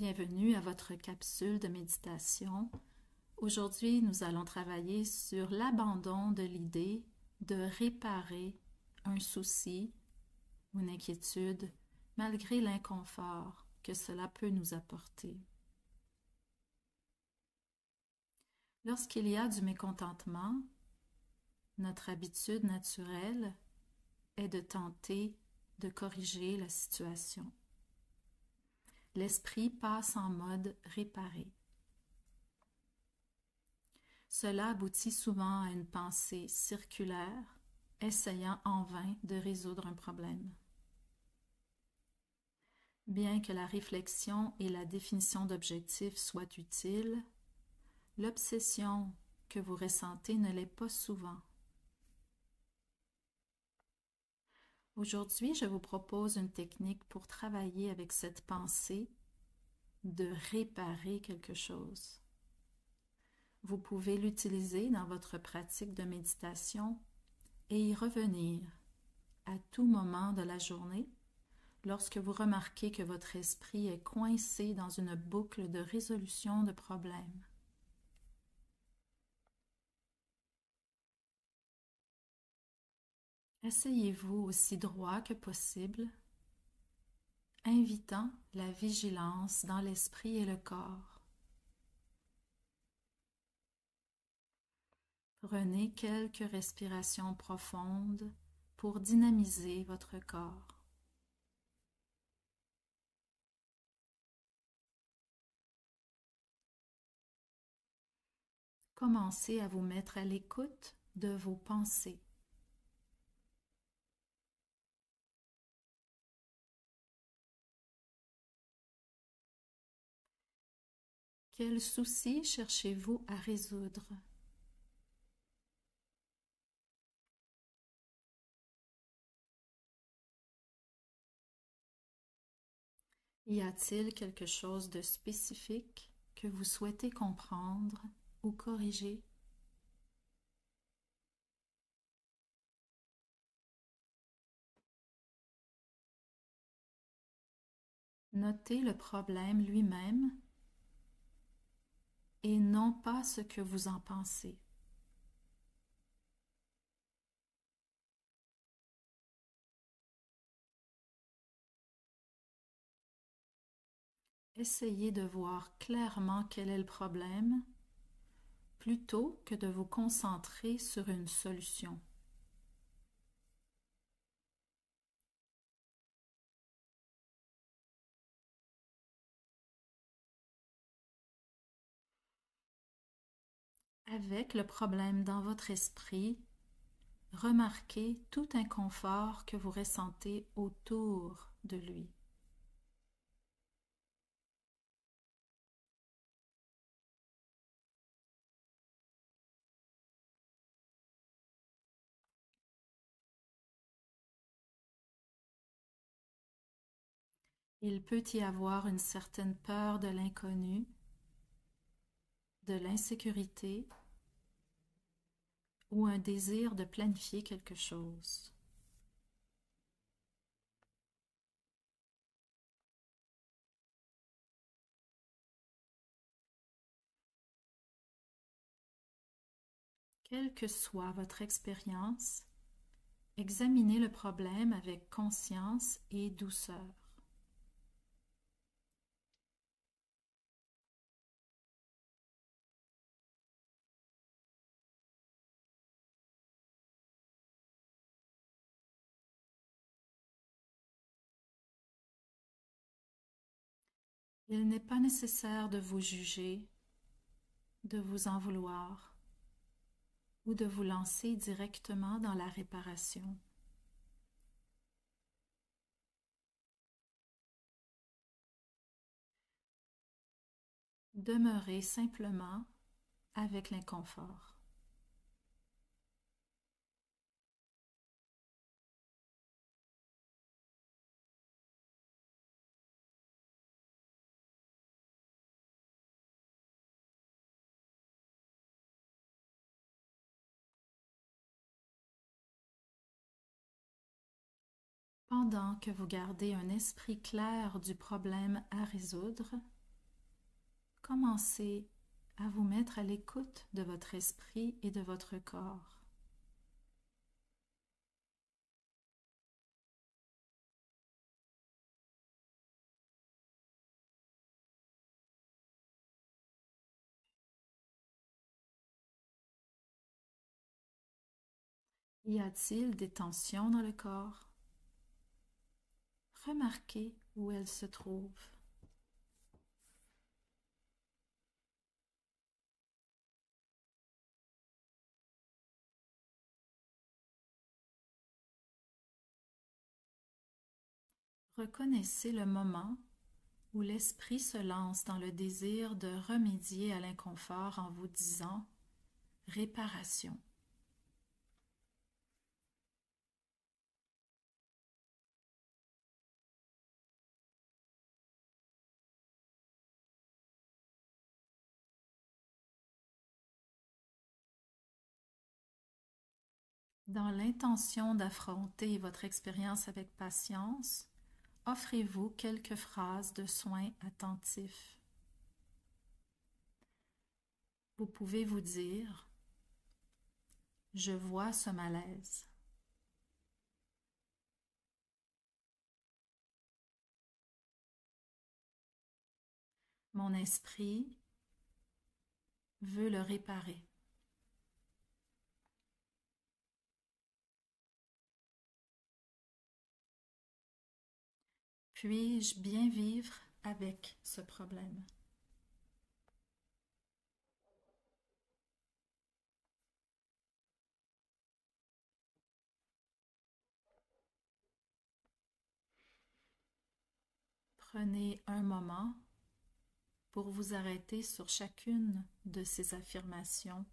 Bienvenue à votre capsule de méditation. Aujourd'hui, nous allons travailler sur l'abandon de l'idée de réparer un souci ou une inquiétude malgré l'inconfort que cela peut nous apporter. Lorsqu'il y a du mécontentement, notre habitude naturelle est de tenter de corriger la situation. L'esprit passe en mode réparé. Cela aboutit souvent à une pensée circulaire, essayant en vain de résoudre un problème. Bien que la réflexion et la définition d'objectifs soient utiles, l'obsession que vous ressentez ne l'est pas souvent. Aujourd'hui, je vous propose une technique pour travailler avec cette pensée de réparer quelque chose. Vous pouvez l'utiliser dans votre pratique de méditation et y revenir à tout moment de la journée lorsque vous remarquez que votre esprit est coincé dans une boucle de résolution de problèmes. Asseyez-vous aussi droit que possible, invitant la vigilance dans l'esprit et le corps. Prenez quelques respirations profondes pour dynamiser votre corps. Commencez à vous mettre à l'écoute de vos pensées. Quels soucis cherchez-vous à résoudre? Y a-t-il quelque chose de spécifique que vous souhaitez comprendre ou corriger? Notez le problème lui-même et non pas ce que vous en pensez. Essayez de voir clairement quel est le problème plutôt que de vous concentrer sur une solution. Avec le problème dans votre esprit, remarquez tout inconfort que vous ressentez autour de lui. Il peut y avoir une certaine peur de l'inconnu, de l'insécurité ou un désir de planifier quelque chose. Quelle que soit votre expérience, examinez le problème avec conscience et douceur. Il n'est pas nécessaire de vous juger, de vous en vouloir ou de vous lancer directement dans la réparation. Demeurez simplement avec l'inconfort. Pendant que vous gardez un esprit clair du problème à résoudre, commencez à vous mettre à l'écoute de votre esprit et de votre corps. Y a-t-il des tensions dans le corps? Remarquez où elles se trouvent. Reconnaissez le moment où l'esprit se lance dans le désir de remédier à l'inconfort en vous disant « réparation ». Dans l'intention d'affronter votre expérience avec patience, offrez-vous quelques phrases de soins attentifs. Vous pouvez vous dire « Je vois ce malaise ». Mon esprit veut le réparer. Puis-je bien vivre avec ce problème? Prenez un moment pour vous arrêter sur chacune de ces affirmations.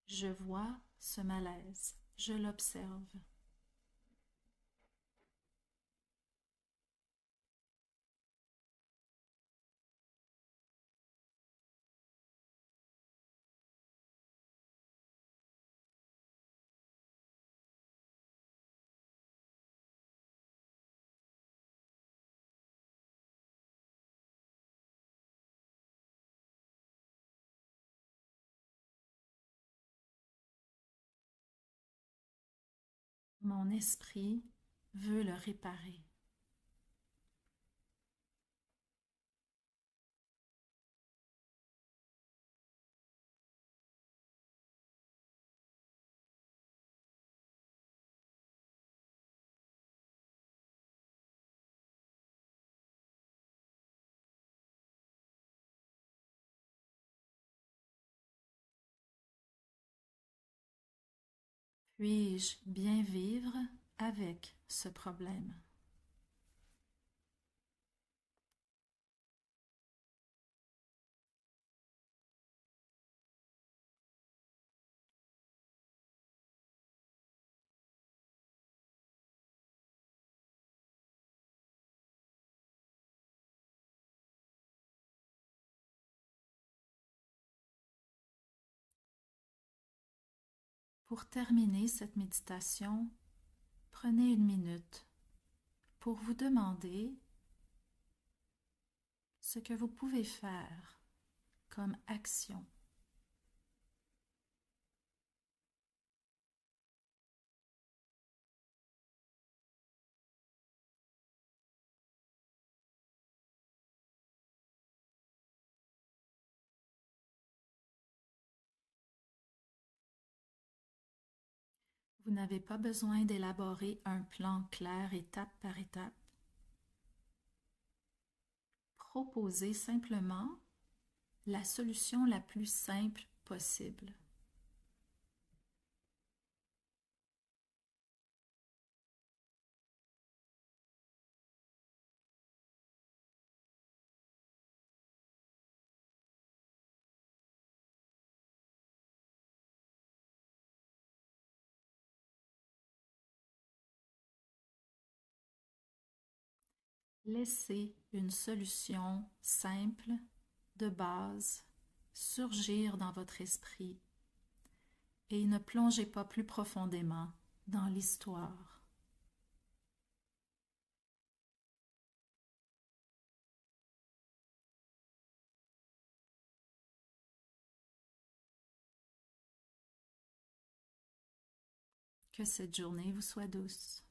Je vois ce malaise, je l'observe. Mon esprit veut le réparer. Puis-je bien vivre avec ce problème? Pour terminer cette méditation, prenez une minute pour vous demander ce que vous pouvez faire comme action. Vous n'avez pas besoin d'élaborer un plan clair étape par étape. Proposez simplement la solution la plus simple possible. Laissez une solution simple, de base, surgir dans votre esprit et ne plongez pas plus profondément dans l'histoire. Que cette journée vous soit douce.